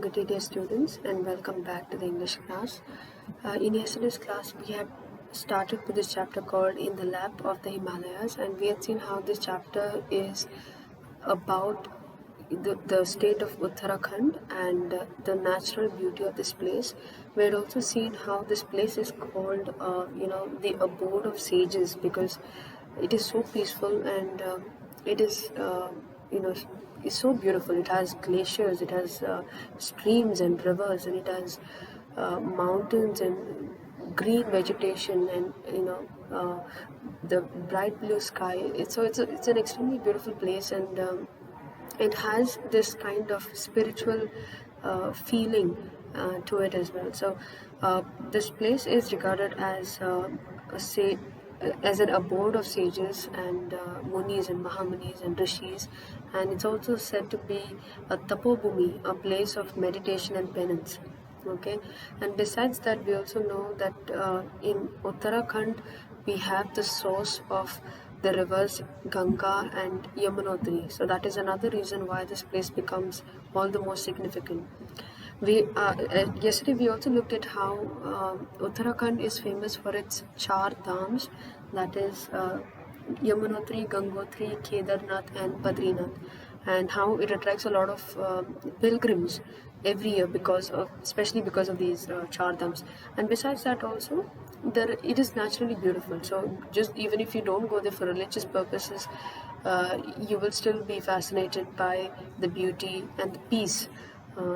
Good day, dear students, and welcome back to the English class. In yesterday's class, we had started with this chapter called In the Lap of the Himalayas, and we had seen how this chapter is about the state of Uttarakhand and the natural beauty of this place. We had also seen how this place is called, the abode of sages because it is so peaceful and it is, it's so beautiful. It has glaciers, it has streams and rivers, and it has mountains and green vegetation, and the bright blue sky. It's an extremely beautiful place, and it has this kind of spiritual feeling to it as well. So this place is regarded as as an abode of sages and munis and mahamunis and rishis, and it's also said to be a tapobhumi, a place of meditation and penance. Okay, and besides that, we also know that in Uttarakhand we have the source of the rivers Ganga and Yamunotri. So that is another reason why this place becomes all the more significant. Yesterday we also looked at how Uttarakhand is famous for its char dhams, that is Yamunotri, Gangotri, Kedarnath, and Badrinath, and how it attracts a lot of pilgrims every year especially because of these char dhams. And besides that, also it is naturally beautiful. So just even if you don't go there for religious purposes, you will still be fascinated by the beauty and the peace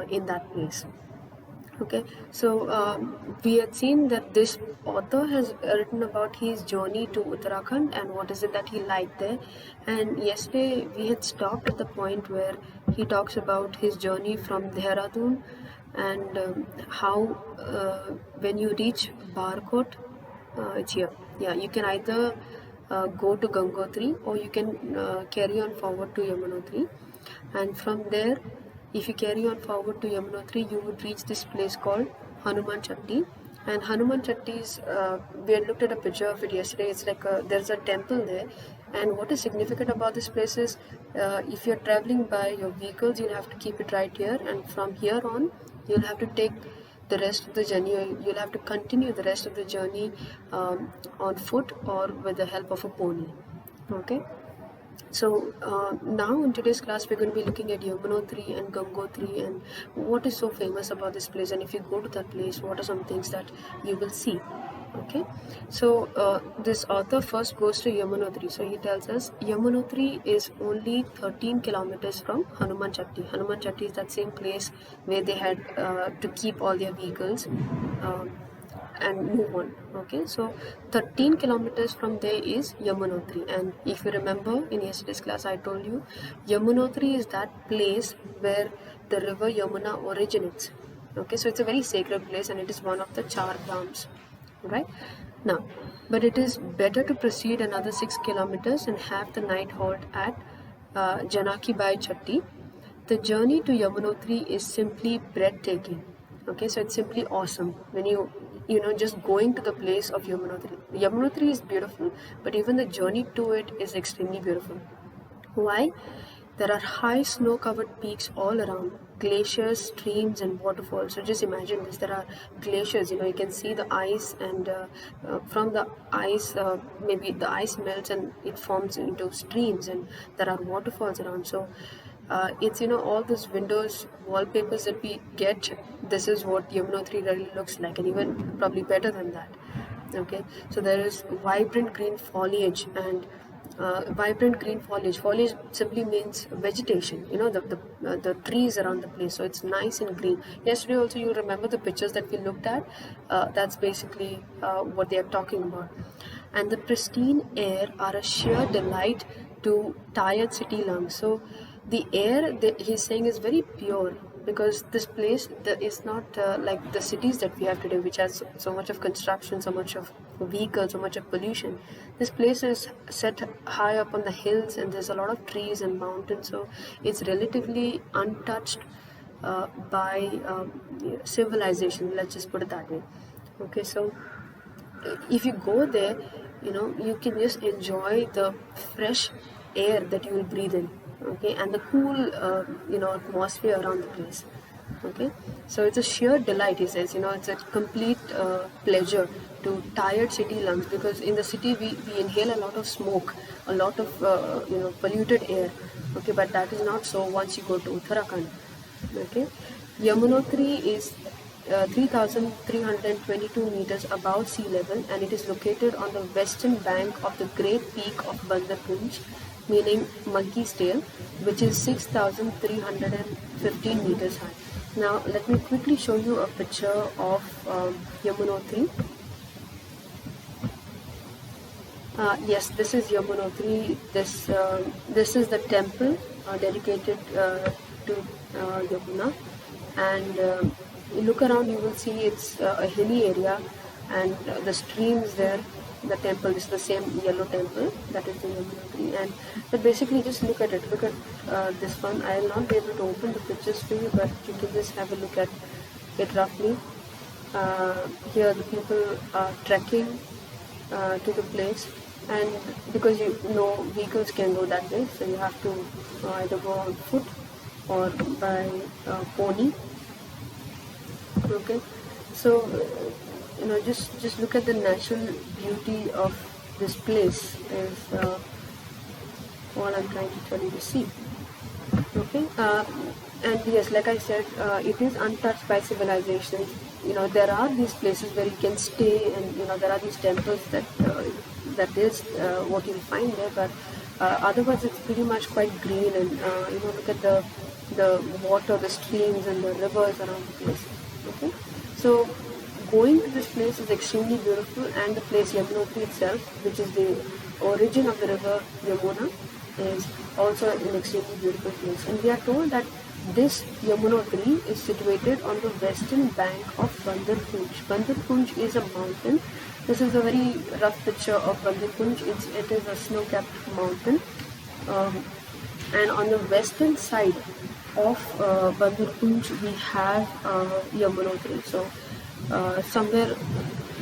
in that place. Okay, so we had seen that this author has written about his journey to Uttarakhand and what is it that he liked there. And yesterday we had stopped at the point where he talks about his journey from Dehradun and how when you reach Barkot, it's here. Yeah, you can either go to Gangotri or you can carry on forward to Yamunotri, and from there, if you carry on forward to Yamunotri, you would reach this place called Hanuman Chatti. And Hanuman Chatti is, we had looked at a picture of it yesterday. It's like there's a temple there. And what is significant about this place is if you're traveling by your vehicles, you'll have to keep it right here. And from here on, you'll have to take the rest of the journey, or you'll have to continue the rest of the journey on foot or with the help of a pony. Okay. So now in today's class we're going to be looking at Yamunotri and Gangotri and what is so famous about this place, and if you go to that place, what are some things that you will see. Okay, so this author first goes to Yamunotri. So he tells us Yamunotri is only 13 kilometers from Hanuman Chatti. Hanuman Chatti is that same place where they had to keep all their vehicles and move on. Okay, so 13 kilometers from there is Yamunotri, and if you remember in yesterday's class I told you Yamunotri is that place where the river Yamuna originates. Okay, so it's a very sacred place and it is one of the char dhams, right? Now, but it is better to proceed another 6 kilometers and have the night halt at Janaki Bai Chatti. The journey to Yamunotri is simply breathtaking. Okay, so it's simply awesome when you just going to the place of Yamunotri. Yamunotri is beautiful, but even the journey to it is extremely beautiful. Why? There are high snow-covered peaks all around, glaciers, streams, and waterfalls. So just imagine this: there are glaciers. You can see the ice, and from the ice, maybe the ice melts and it forms into streams, and there are waterfalls around. So it's all those windows wallpapers that we get. This is what Yamunotri really looks like, and even probably better than that. Okay, so there is vibrant green foliage and vibrant green foliage. Foliage simply means vegetation. The trees around the place, so it's nice and green. Yesterday also you remember the pictures that we looked at. That's basically what they are talking about. And the pristine air are a sheer delight to tired city lungs. So the air that he's saying is very pure, because this place is not like the cities that we have today, which has so much of construction, so much of vehicles, so much of pollution. This place is set high up on the hills, and there's a lot of trees and mountains, so it's relatively untouched by civilization, let's just put it that way. Okay, so if you go there, you can just enjoy the fresh air that you will breathe in. Okay, and the cool atmosphere around the place. Okay, so it's a sheer delight, he says. It's a complete pleasure to tired city lungs, because in the city we inhale a lot of smoke, a lot of polluted air. Okay, but that is not so once you go to Uttarakhand. Okay, Yamunotri is 3,322 meters above sea level, and it is located on the western bank of the great peak of Bandarpunj, meaning monkey's tail, which is 6,315 meters high. Now, let me quickly show you a picture of Yamunotri. Yes, this is Yamunotri. This is the temple dedicated to Yamuna, and you look around, you will see it's a hilly area, and the streams there. The temple is the same yellow temple, that is the Yamunotri. But basically, just look at it. Look at this one. I will not be able to open the pictures for you, but you can just have a look at it roughly. Here, the people are trekking to the place, and because vehicles can go that way, so you have to either go on foot or by pony. Okay, so just look at the natural beauty of this place is all I'm trying to tell you to see. Okay, and yes, like I said, it is untouched by civilization. There are these places where you can stay, and there are these temples that is what you'll find there, but otherwise it's pretty much quite green, and look at the water, the streams and the rivers around the place. Okay, so going to this place is extremely beautiful, and the place Yamunotri itself, which is the origin of the river Yamuna, is also an extremely beautiful place. And we are told that this Yamunotri is situated on the western bank of Bandarpunj. Bandarpunj is a mountain. This is a very rough picture of Bandarpunj. It is a snow-capped mountain, and on the western side of Bandarpunj we have Yamunotri. So somewhere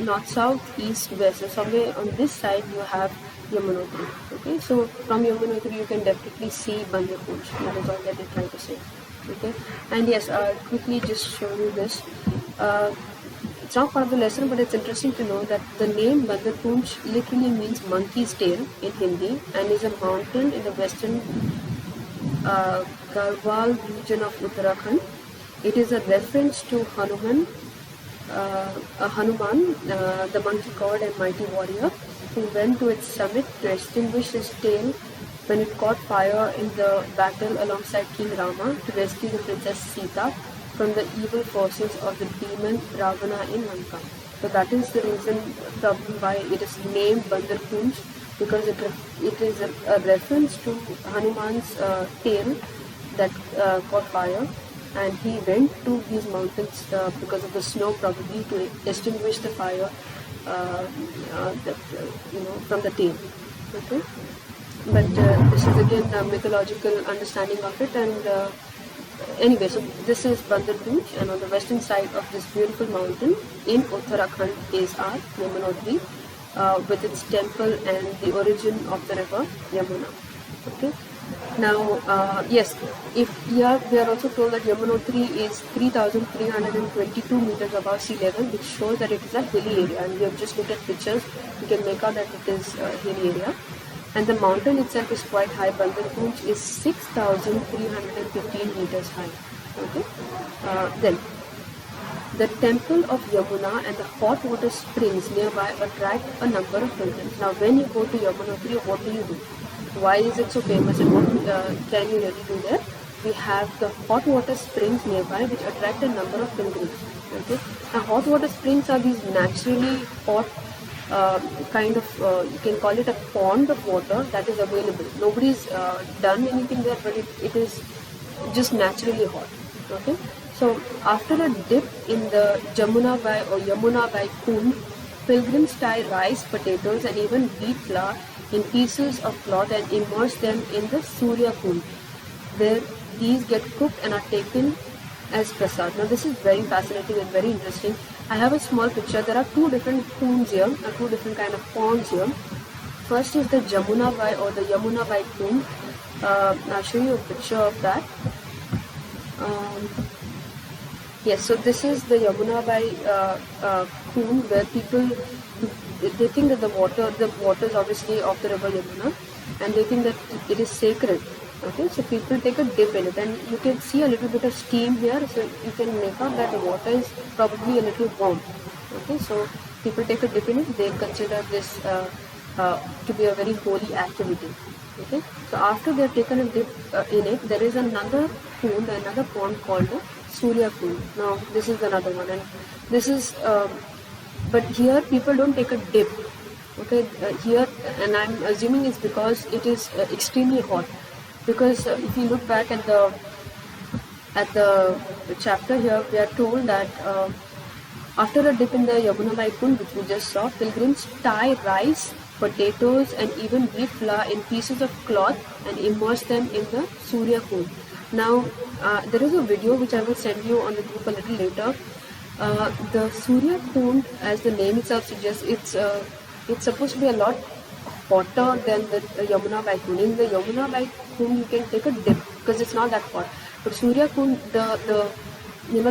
north, south, east, west. So somewhere on this side you have Yamunotri. Okay, so from Yamunotri you can definitely see Bandarpunj. That is all that they try to say. Okay, and yes, I'll quickly just show you this. It's not part of the lesson, but it's interesting to know that the name Bandarpunj literally means monkey's tail in Hindi, and is a mountain in the western Garhwal region of Uttarakhand. It is a reference to Hanuman, the monkey god and mighty warrior, who went to its summit to extinguish his tail when it caught fire in the battle alongside King Rama to rescue the princess Sita from the evil forces of the demon Ravana in Lanka. So that is the reason probably why it is named Bandarpunj, because it is a reference to Hanuman's tail that caught fire, and he went to these mountains because of the snow, probably to extinguish the fire from the tail. Okay, but this is again a mythological understanding of it, and anyway, so this is Bandarpunj, and on the western side of this beautiful mountain in Uttarakhand is our Yamunotri, with its temple and the origin of the river Yamuna. Okay. Now, yes, we are also told that Yamunotri is 3,322 meters above sea level, which shows that it is a hilly area. And we have just looked at pictures, you can make out that it is a hilly area. And the mountain itself is quite high. Bandarpunj is 6,315 meters high. Okay. Then, the temple of Yamuna and the hot water springs nearby attract a number of pilgrims. Now, when you go to Yamunotri, what do you do? Why is it so famous, and what can you really do there? We have the hot water springs nearby, which attract a number of pilgrims. Okay. Now, hot water springs are these naturally hot kind of, you can call it a pond of water that is available. Nobody's done anything there, but it is just naturally hot. Okay. So after a dip in the Jamunavai or Yamunavai Kund, pilgrims tie rice, potatoes and even wheat flour in pieces of cloth and immerse them in the Surya Kund. There these get cooked and are taken as prasad. Now this is very fascinating and very interesting. I have a small picture. There are two different kunds here, two different kind of ponds here. First is the Jamunavai or the Yamunavai Kund. I'll show you a picture of that. Yes, so this is the Yamuna by Kund, where people they think that the water is obviously of the river Yamuna, and they think that it is sacred. Okay, so people take a dip in it, and you can see a little bit of steam here, so you can make out that the water is probably a little warm. Okay, so people take a dip in it. They consider this to be a very holy activity. Okay, so after they have taken a dip in it, there is another pond called the Surya Kund. Now this is another one, and this is, but here people don't take a dip. Okay, here, and I'm assuming it's because it is extremely hot. Because if you look back at the chapter here, we are told that after a dip in the Yamuna Kund, which we just saw, pilgrims tie rice, potatoes, and even wheat flour in pieces of cloth and immerse them in the Surya Kund. Now, there is a video which I will send you on the group a little later. The Surya Kund, as the name itself suggests, it's supposed to be a lot hotter than the Yamuna Kund. In the Yamuna Kund, you can take a dip because it's not that hot. But Surya Kund, the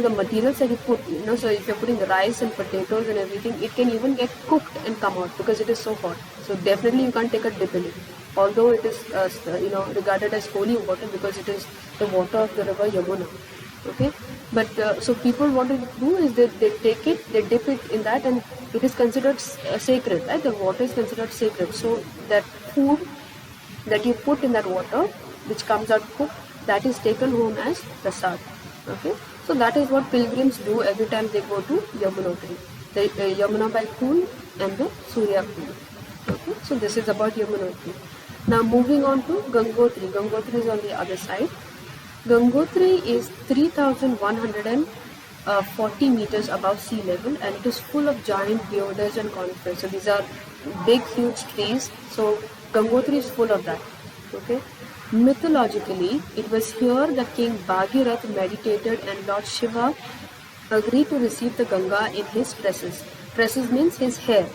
materials that you put, so if you're putting the rice and potatoes and everything, it can even get cooked and come out because it is so hot. So definitely you can't take a dip in it. Although it is, regarded as holy water because it is the water of the river Yamuna. Okay, but so people what they do is they take it, they dip it in that, and it is considered sacred, right? The water is considered sacred. So that food that you put in that water, which comes out cooked, that is taken home as prasad. Okay, so that is what pilgrims do every time they go to Yamunotri, the Yamuna Kund and the Surya Kund. Okay, so this is about Yamunotri. Now moving on to Gangotri. Gangotri is on the other side. Gangotri is 3,140 meters above sea level, and it is full of giant deodars and conifers. So these are big, huge trees. So Gangotri is full of that. Okay. Mythologically, it was here that King Bhagirath meditated, and Lord Shiva agreed to receive the Ganga in his tresses. Tresses means his hair.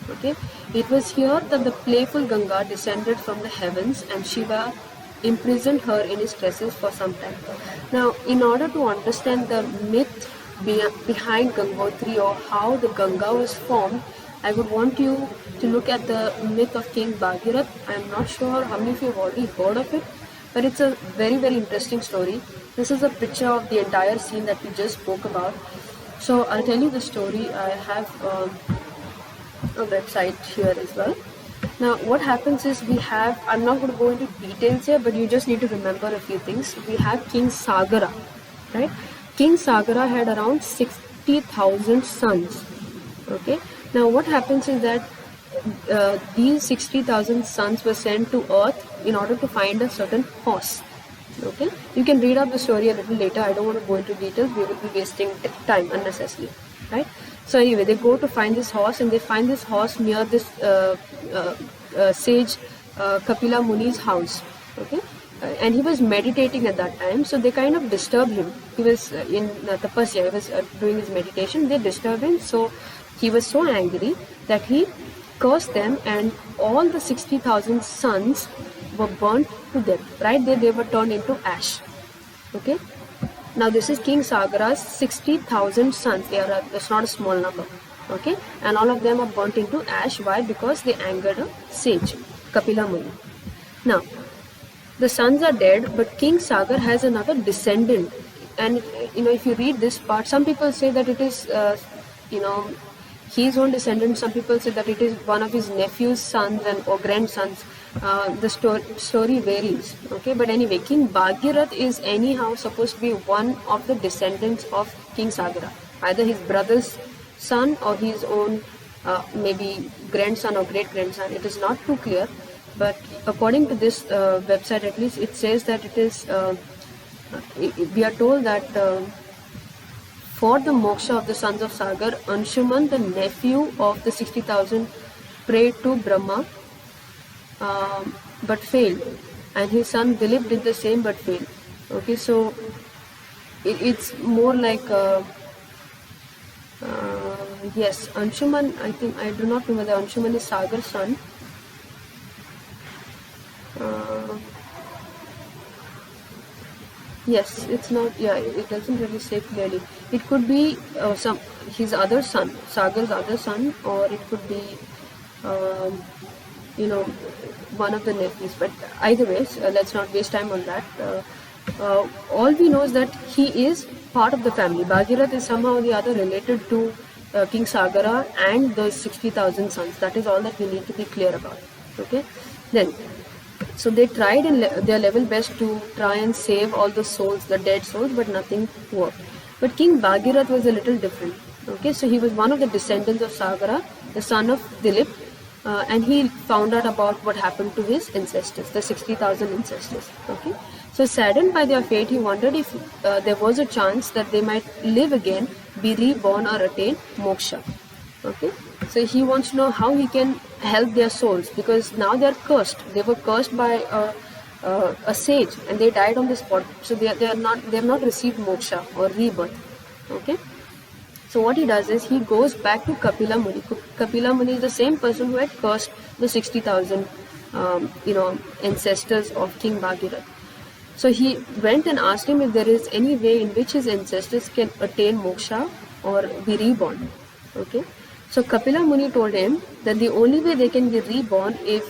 Okay. It was here that the playful Ganga descended from the heavens, and Shiva imprisoned her in his tresses for some time. Now, in order to understand the myth behind Gangotri, or how the Ganga was formed, I would want you to look at the myth of King Bhagirath. I'm not sure how many of you have already heard of it, but it's a very, very interesting story. This is a picture of the entire scene that we just spoke about. So I'll tell you the story. I have a website here as well. Now what happens is I'm not going to go into details here, but you just need to remember a few things. We have King Sagara, right? King Sagara had around 60,000 sons. Okay. Now what happens is that these 60,000 sons were sent to earth in order to find a certain horse. Okay. You can read up the story a little later. I don't want to go into details. We will be wasting time unnecessarily, right? So anyway, they go to find this horse, and they find this horse near this sage Kapila Muni's house. Okay, and he was meditating at that time, so they kind of disturbed him. He was in tapasya, he was doing his meditation. They disturbed him, so he was so angry that he cursed them, and all the 60,000 sons were burnt to death. Right there, they were turned into ash. Okay. Now this is King Sagara's 60,000 sons. That's not a small number. Okay, and all of them are burnt into ash. Why? Because they angered a sage, Kapila Muni. Now, the sons are dead, but King Sagar has another descendant. And if you read this part, some people say that it is, his own descendant. Some people say that it is one of his nephew's sons or grandsons. The story varies. Okay, but anyway, King Bhagirath is anyhow supposed to be one of the descendants of King Sagara, either his brother's son or his own maybe grandson or great grandson. It is not too clear, but according to this website, at least, it says that it is. We are told that for the moksha of the sons of Sagar, Anshuman, the nephew of the 60,000, prayed to Brahma. But failed, and his son Dilip did the same but failed. Okay, so it's more like yes, Anshuman. I do not know whether Anshuman is Sagar's son. Yes, it's not. Yeah, it doesn't really say clearly. It could be some his other son, Sagar's other son, or it could be, um, you know, one of the nephews. But either ways, let's not waste time on that. All we know is that he is part of the family. Bhagirath is somehow or the other related to King Sagara and the 60,000 sons. That is all that we need to be clear about. Okay, then. So they tried in their level best to try and save all the souls, the dead souls, but nothing worked. But King Bhagirath was a little different. Okay, so he was one of the descendants of Sagara, the son of Dilip, and he found out about what happened to his ancestors, the 60,000 ancestors. Okay, so saddened by their fate, he wondered if there was a chance that they might live again, be reborn, or attain moksha. Okay, so he wants to know how he can help their souls, because now they are cursed. They were cursed by a sage and they died on the spot. So they have not received moksha or rebirth. Okay, so what he does is he goes back to Kapila Muni. Kapila Muni is the same person who had cursed the 60,000 ancestors of King Bhagirath. So he went and asked him if there is any way in which his ancestors can attain moksha or be reborn. Okay, so Kapila Muni told him that the only way they can be reborn is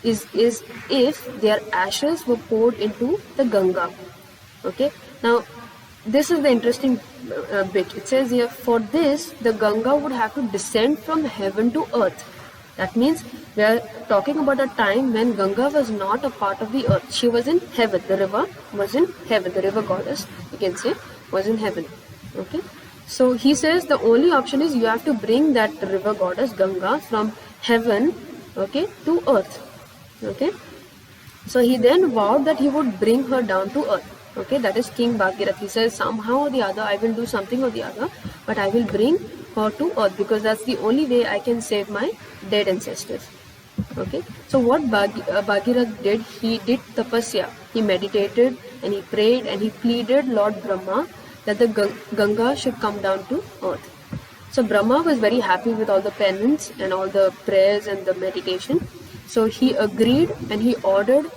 if their ashes were poured into the Ganga. Okay, now this is the interesting bit. It says here, for this the Ganga would have to descend from heaven to earth. That means we are talking about a time when Ganga was not a part of the earth. She was in heaven. The river was in heaven. The river goddess, you can say, was in heaven. Okay. So he says the only option is you have to bring that river goddess Ganga from heaven, okay, to earth. Okay. So he then vowed that he would bring her down to earth. Okay, that is King Bhagirath. He says somehow or the other I will do something or the other, but I will bring her to earth because that's the only way I can save my dead ancestors. Okay, so what Bhagirath did, he did tapasya. He meditated and he prayed and he pleaded Lord Brahma that the Ganga should come down to earth. So Brahma was very happy with all the penance and all the prayers and the meditation. So he agreed and he ordered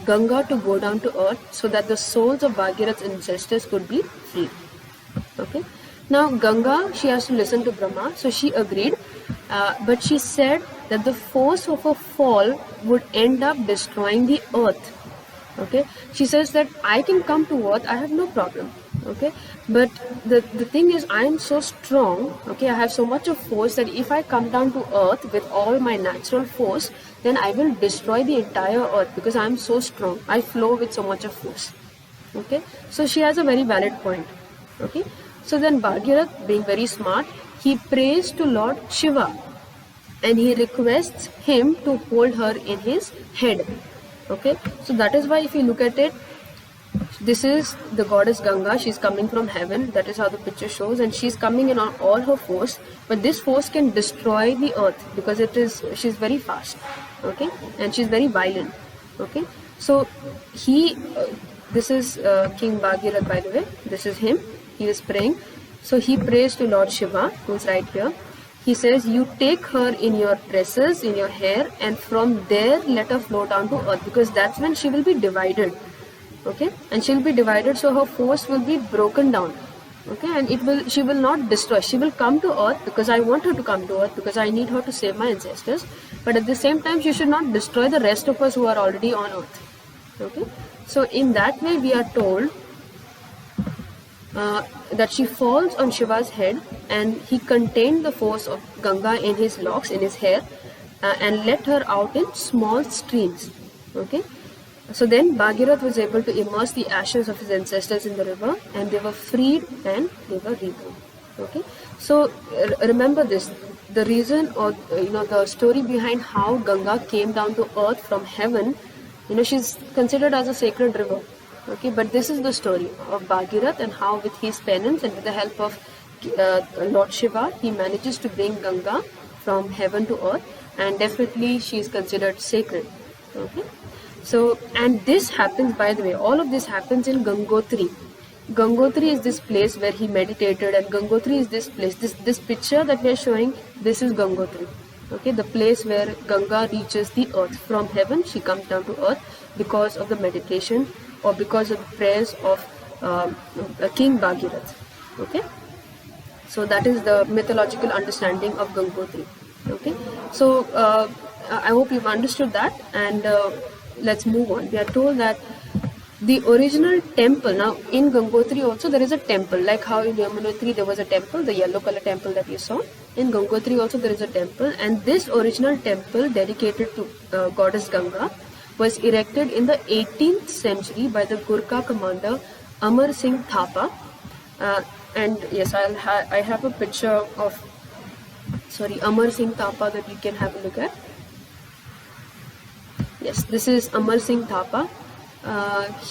Ganga to go down to earth so that the souls of Bhagirath's ancestors could be freed. Okay. Now Ganga, she has to listen to Brahma, so she agreed, but she said that the force of a fall would end up destroying the earth. Okay, she says that I can come to earth, I have no problem. Okay, but the thing is I am so strong. Okay, I have so much of force that if I come down to earth with all my natural force, then I will destroy the entire earth because I am so strong. I flow with so much of force. Okay, so she has a very valid point. Okay, so then Bhagirath, being very smart, he prays to Lord Shiva and he requests him to hold her in his head. Okay, so that is why if you look at it, this is the goddess Ganga. She's coming from heaven. That is how the picture shows, and she's coming in on all her force. But this force can destroy the earth because she's very fast. Okay, and she's very violent. Okay, so this is King Bhagirath, by the way. This is him. He is praying. So he prays to Lord Shiva, who's right here. He says, you take her in your tresses, in your hair, and from there let her flow down to earth, because that's when she will be divided. Okay, and she will be divided, so her force will be broken down. Okay, and she will not destroy. She will come to earth because I want her to come to earth because I need her to save my ancestors. But at the same time, she should not destroy the rest of us who are already on earth. Okay, so in that way, we are told that she falls on Shiva's head and he contained the force of Ganga in his locks, in his hair, and let her out in small streams. Okay, so then Bhagirath was able to immerse the ashes of his ancestors in the river and they were freed and they were reborn. Okay, so remember this, the reason or the story behind how Ganga came down to earth from heaven, she's considered as a sacred river. Okay, but this is the story of Bhagirath and how with his penance and with the help of Lord Shiva, he manages to bring Ganga from heaven to earth, and definitely she is considered sacred. Okay, so and this happens, by the way, all of this happens in Gangotri. Gangotri is this place where he meditated, and Gangotri is this place. This picture that we are showing, this is Gangotri. Okay, the place where Ganga reaches the earth from heaven. She comes down to earth because of the meditation or because of the prayers of King Bhagirath. Okay, so that is the mythological understanding of Gangotri. Okay, so I hope you've understood that, and let's move on. We are told that the original temple, now in Gangotri also there is a temple, like how in Yamunotri there was a temple, the yellow color temple that you saw. In Gangotri also there is a temple, and this original temple dedicated to goddess Ganga was erected in the 18th century by the Gurkha commander Amar Singh Thapa. And yes, I have a picture of Amar Singh Thapa that we can have a look at. Yes, this is Amar Singh Thapa.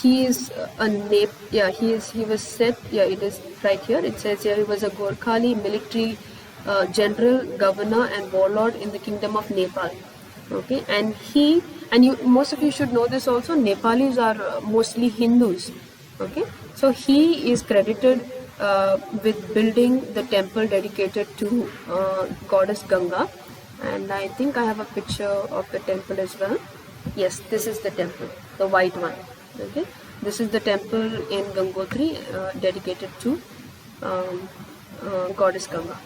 He is he was said, it is right here, it says here he was a Gorkhali military general, governor and warlord in the kingdom of Nepal. Okay, and most of you should know this also, Nepalis are mostly Hindus. Okay, so he is credited with building the temple dedicated to goddess Ganga, and I think I have a picture of the temple as well. Yes, this is the temple, the white one. Okay, this is the temple in Gangotri dedicated to goddess Ganga.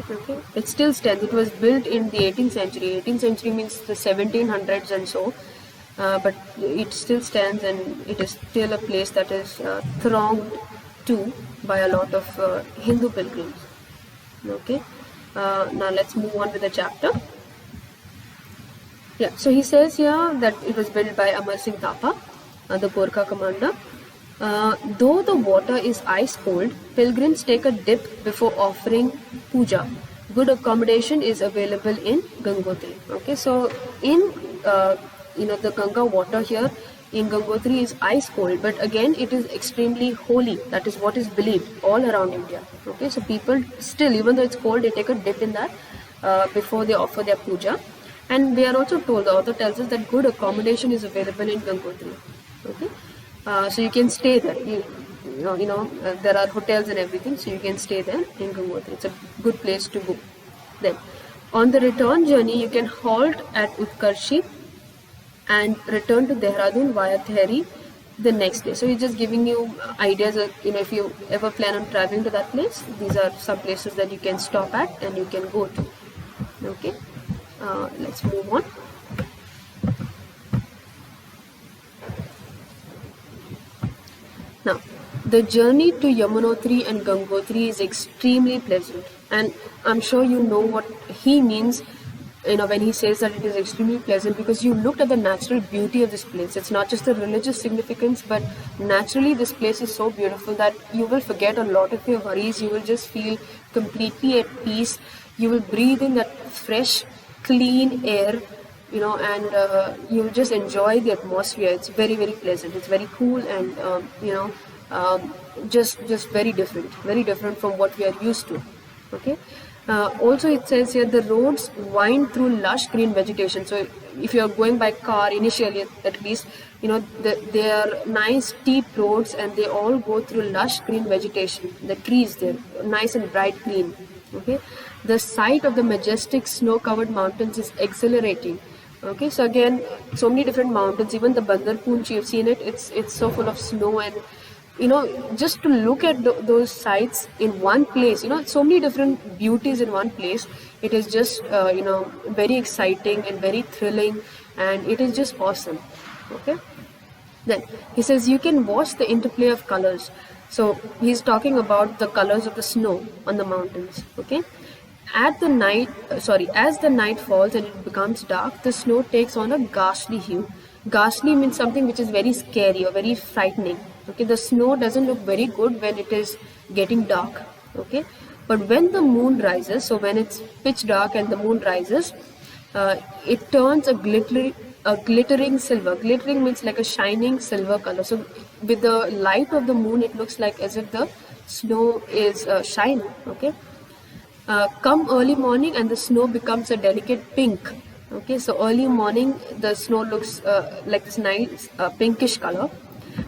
Okay, it still stands. It was built in the 18th century. 18th century means the 1700s and so, but it still stands, and it is still a place that is thronged to by a lot of Hindu pilgrims. Okay, now let's move on with the chapter. Yeah, so he says here that it was built by Amar Singh Thapa, the Gorkha commander. Though the water is ice cold, pilgrims take a dip before offering puja. Good accommodation is available in Gangotri. Okay, so in the Ganga water here in Gangotri is ice cold, but again it is extremely holy. That is what is believed all around India. Okay, so people still, even though it's cold, they take a dip in that before they offer their puja. And we are also told, the author tells us that good accommodation is available in Gangotri. Okay, so you can stay there. There are hotels and everything, so you can stay there in Gangotri. It's a good place to go. Then, on the return journey, you can halt at Utkarshi and return to Dehradun via Tehri the next day. So he's just giving you ideas of, if you ever plan on traveling to that place, these are some places that you can stop at and you can go to. Okay, let's move on. Now, the journey to Yamunotri and Gangotri is extremely pleasant, and I'm sure you know what he means when he says that it is extremely pleasant, because you looked at the natural beauty of this place. It's not just the religious significance, but naturally this place is so beautiful that you will forget a lot of your worries. You will just feel completely at peace. You will breathe in that fresh, clean air, and you will just enjoy the atmosphere. It's very, very pleasant. It's very cool and just very different from what we are used to. Okay. Also, it says here the roads wind through lush green vegetation. So, if you are going by car initially, at least, they are nice steep roads, and they all go through lush green vegetation. The trees, they're nice and bright green. Okay, the sight of the majestic snow-covered mountains is exhilarating. Okay, so again, so many different mountains. Even the Bandar Poonch, you've seen it. It's so full of snow, and just to look at those sights in one place, so many different beauties in one place. It is just very exciting and very thrilling, and it is just awesome. Okay, then he says you can watch the interplay of colors. So he's talking about the colors of the snow on the mountains. Okay, as the night falls and it becomes dark, the snow takes on a ghastly hue. Ghastly means something which is very scary or very frightening. Okay, the snow doesn't look very good when it is getting dark. Okay, but when the moon rises, so when it's pitch dark and the moon rises, it turns a glittering silver. Glittering means like a shining silver color. So with the light of the moon, it looks like as if the snow is shining. Okay, come early morning and the snow becomes a delicate pink. Okay, so early morning the snow looks like this nice pinkish color,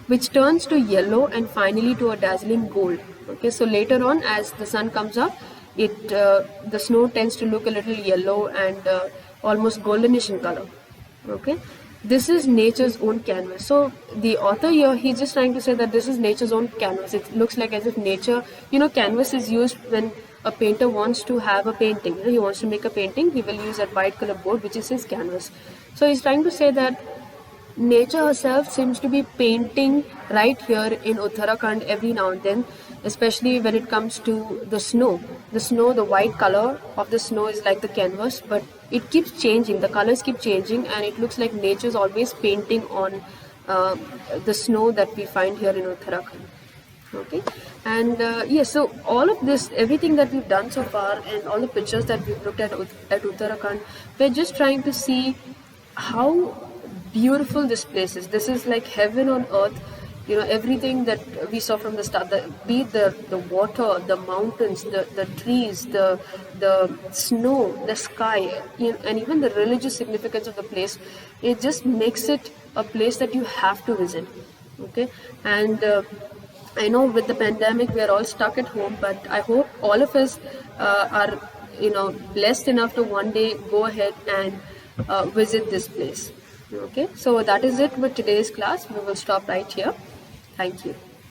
which turns to yellow and finally to a dazzling gold. Okay, so later on, as the sun comes up, the snow tends to look a little yellow and almost goldenish in color. Okay, this is nature's own canvas. So the author here, he's just trying to say that this is nature's own canvas. It looks like as if nature, canvas is used when a painter wants to have a painting. He wants to make a painting, he will use that white color board, which is his canvas. So he's trying to say that nature herself seems to be painting right here in Uttarakhand every now and then, especially when it comes to the snow. The snow, the white color of the snow is like the canvas, but it keeps changing, the colors keep changing, and it looks like nature is always painting on the snow that we find here in Uttarakhand. Okay, and yes, so all of this, everything that we've done so far, and all the pictures that we've looked at Uttarakhand, we're just trying to see how beautiful this place is. This is like heaven on earth. Everything that we saw from the start, be it the water, the mountains, the trees, the snow, the sky, and even the religious significance of the place, it just makes it a place that you have to visit. Okay, and I know with the pandemic we are all stuck at home, but I hope all of us are blessed enough to one day go ahead and visit this place. Okay, so that is it with today's class. We will stop right here. Thank you.